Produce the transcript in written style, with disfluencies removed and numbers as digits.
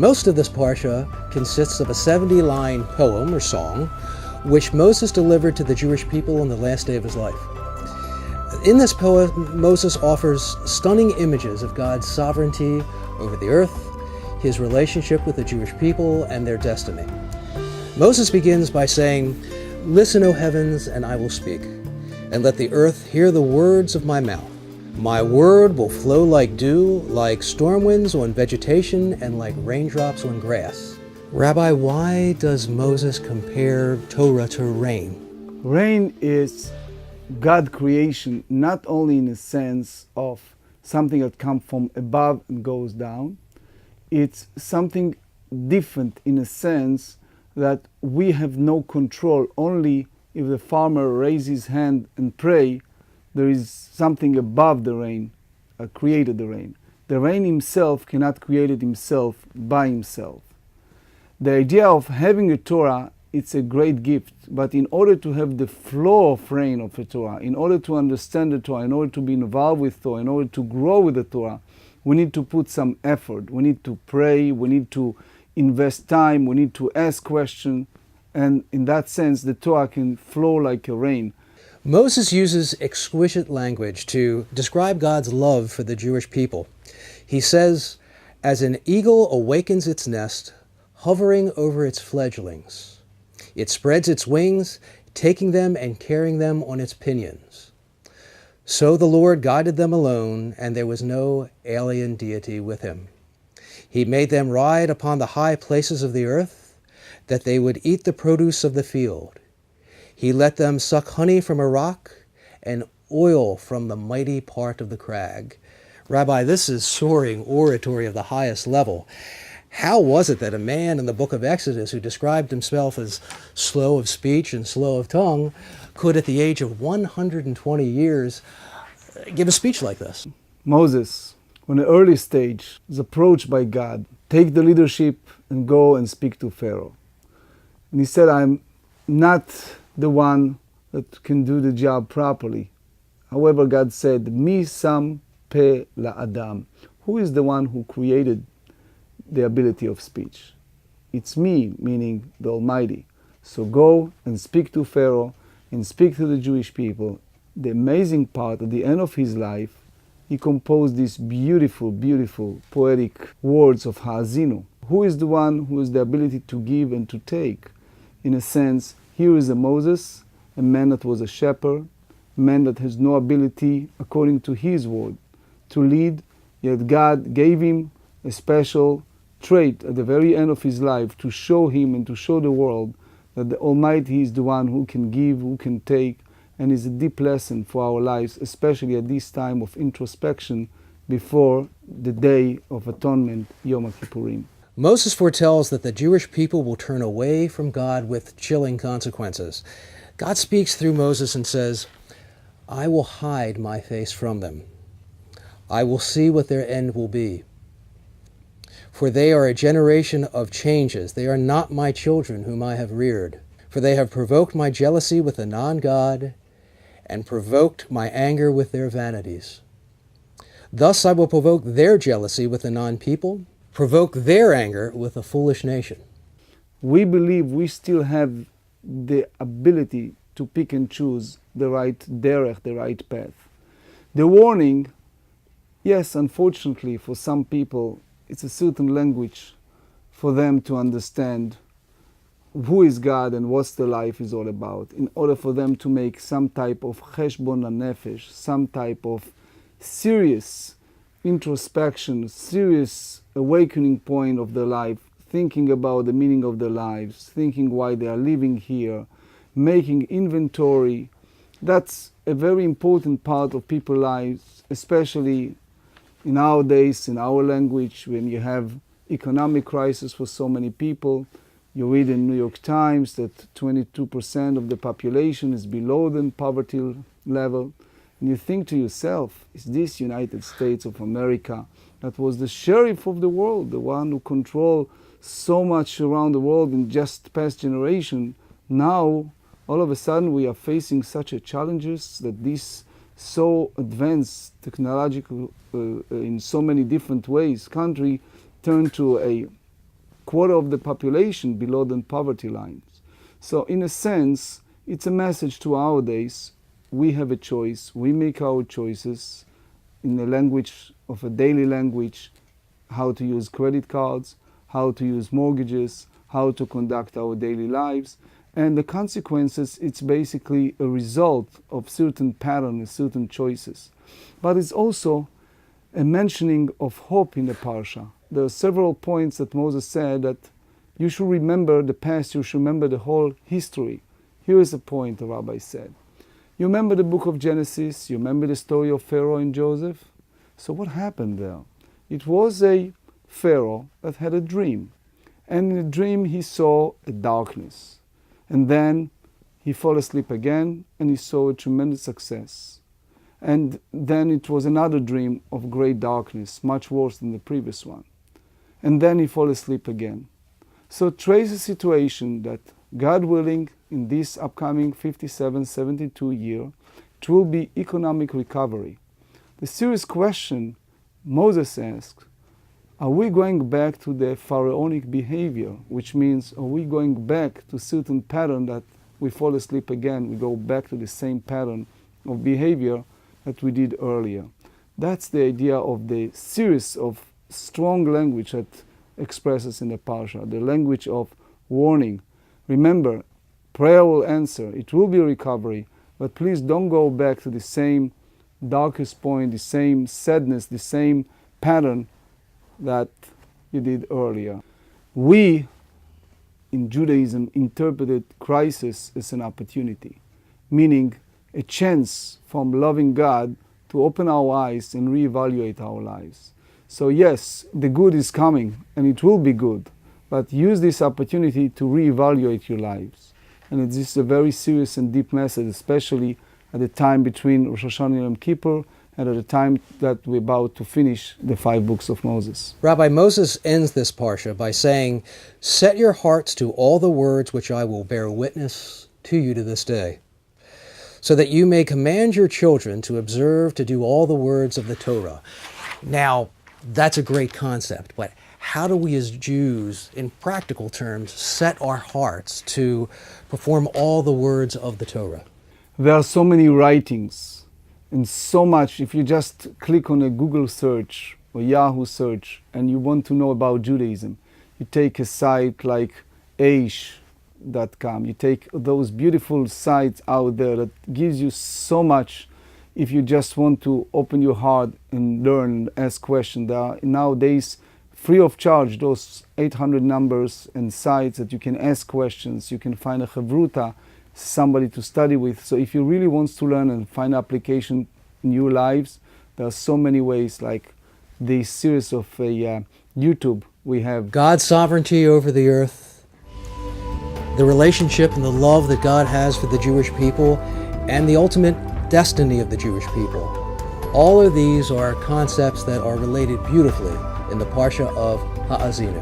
Most of this Parsha consists of a 70-line poem or song, which Moses delivered to the Jewish people on the last day of his life. In this poem, Moses offers stunning images of God's sovereignty over the earth, his relationship with the Jewish people, and their destiny. Moses begins by saying, "Listen, O heavens, and I will speak, and let the earth hear the words of my mouth. My word will flow like dew, like storm winds on vegetation, and like raindrops on grass." Rabbi, why does Moses compare Torah to rain? Rain is God's creation, not only in a sense of something that comes from above and goes down. It's something different in a sense that we have no control. Only if the farmer raises his hand and pray, there is something above the rain, created the rain. The rain himself cannot create it himself by himself. The idea of having a Torah, it's a great gift, but in order to have the flow of rain of the Torah, in order to understand the Torah, in order to be involved with Torah, in order to grow with the Torah, we need to put some effort. We need to pray, we need to invest time, we need to ask questions, and in that sense, the Torah can flow like a rain. Moses uses exquisite language to describe God's love for the Jewish people. He says, "As an eagle awakens its nest, hovering over its fledglings, it spreads its wings, taking them and carrying them on its pinions. So the Lord guided them alone, and there was no alien deity with him. He made them ride upon the high places of the earth, that they would eat the produce of the field. He let them suck honey from a rock and oil from the mighty part of the crag." Rabbi, this is soaring oratory of the highest level. How was it that a man in the book of Exodus who described himself as slow of speech and slow of tongue could, at the age of 120 years, give a speech like this? Moses, on an early stage, is approached by God. Take the leadership and go and speak to Pharaoh. And he said, "I'm not the one that can do the job properly." However, God said, "Mi sam pe la Adam." Who is the one who created the ability of speech? It's me, meaning the Almighty. So go and speak to Pharaoh and speak to the Jewish people. The amazing part, at the end of his life, he composed these beautiful, beautiful poetic words of Haazinu. Who is the one who has the ability to give and to take? In a sense, here is a Moses, a man that was a shepherd, a man that has no ability, according to his word, to lead, yet God gave him a special trait at the very end of his life to show him and to show the world that the Almighty is the one who can give, who can take, and is a deep lesson for our lives, especially at this time of introspection before the Day of Atonement, Yom Kippurim. Moses foretells that the Jewish people will turn away from God with chilling consequences. God speaks through Moses and says, "I will hide my face from them. I will see what their end will be. For they are a generation of changes. They are not my children whom I have reared. For they have provoked my jealousy with a non-God and provoked my anger with their vanities. Thus I will provoke their jealousy with a non-people, provoke their anger with a foolish nation." We believe we still have the ability to pick and choose the right derech, the right path. The warning, yes, unfortunately for some people, it's a certain language for them to understand who is God and what the life is all about, in order for them to make some type of cheshbon hanefesh, some type of serious introspection, serious awakening point of their life, thinking about the meaning of their lives, thinking why they are living here, making inventory. That's a very important part of people's lives, especially in our days, in our language, when you have economic crisis for so many people. You read in New York Times that 22% of the population is below the poverty level. And you think to yourself, is this United States of America that was the sheriff of the world, the one who controlled so much around the world in just past generation, now all of a sudden we are facing such a challenges that this so advanced technological in so many different ways country turned to a quarter of the population below the poverty lines. So in a sense, it's a message to our days. We have a choice. We make our choices in the language of a daily language, how to use credit cards, how to use mortgages, how to conduct our daily lives. And the consequences, it's basically a result of certain patterns, certain choices. But it's also a mentioning of hope in the Parsha. There are several points that Moses said that you should remember the past, you should remember the whole history. Here is a point the rabbi said. You remember the book of Genesis, you remember the story of Pharaoh and Joseph? So what happened there? It was a Pharaoh that had a dream. And in the dream he saw a darkness. And then he fell asleep again and he saw a tremendous success. And then it was another dream of great darkness, much worse than the previous one. And then he fell asleep again. So trace a situation that, God willing, in this upcoming 57-72 year, it will be economic recovery. The serious question Moses asked, are we going back to the pharaonic behavior, which means are we going back to certain pattern that we fall asleep again, we go back to the same pattern of behavior that we did earlier. That's the idea of the series of strong language that expresses in the Parsha, the language of warning. Remember, prayer will answer, it will be recovery, but please don't go back to the same darkest point, the same sadness, the same pattern that you did earlier. We, in Judaism, interpreted crisis as an opportunity, meaning a chance from loving God to open our eyes and reevaluate our lives. So yes, the good is coming, and it will be good, but use this opportunity to reevaluate your lives. And this is a very serious and deep message, especially at the time between Rosh Hashanah and Yom Kippur, and at the time that we're about to finish the 5 books of Moses. Rabbi, Moses ends this Parsha by saying, "Set your hearts to all the words which I will bear witness to you to this day, so that you may command your children to observe to do all the words of the Torah." Now, that's a great concept, but how do we as Jews, in practical terms, set our hearts to perform all the words of the Torah? There are so many writings and so much. If you just click on a Google search or Yahoo search and you want to know about Judaism, you take a site like aish.com, you take those beautiful sites out there that gives you so much. If you just want to open your heart and learn, ask questions, there are nowadays free of charge those 800 numbers and sites that you can ask questions. You can find a chavruta, somebody to study with. So if you really want to learn and find application in your lives, there are so many ways, like the series of YouTube we have. God's sovereignty over the earth, the relationship and the love that God has for the Jewish people, and the ultimate destiny of the Jewish people. All of these are concepts that are related beautifully in the Parsha of Haazinu.